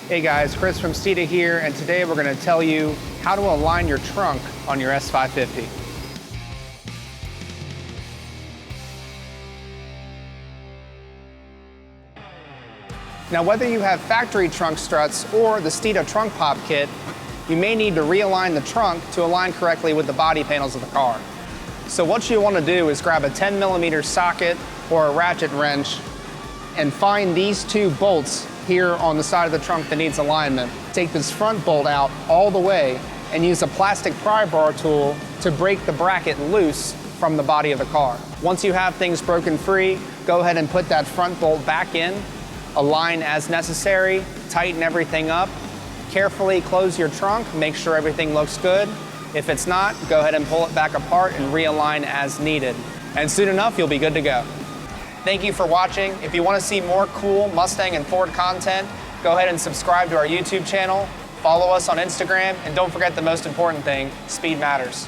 Hey guys, Chris from Steeda here, and today we're going to tell you how to align your trunk on your S550. Now, whether you have factory trunk struts or the Steeda trunk pop kit, you may need to realign the trunk to align correctly with the body panels of the car. So what you want to do is grab a 10mm socket or a ratchet wrench and find these two bolts here on the side of the trunk that needs alignment. Take this front bolt out all the way and use a plastic pry bar tool to break the bracket loose from the body of the car. Once you have things broken free, go ahead and put that front bolt back in, align as necessary, tighten everything up, carefully close your trunk, make sure everything looks good. If it's not, go ahead and pull it back apart and realign as needed. And soon enough, you'll be good to go. Thank you for watching. If you want to see more cool Mustang and Ford content, go ahead and subscribe to our YouTube channel, follow us on Instagram, and don't forget the most important thing, speed matters.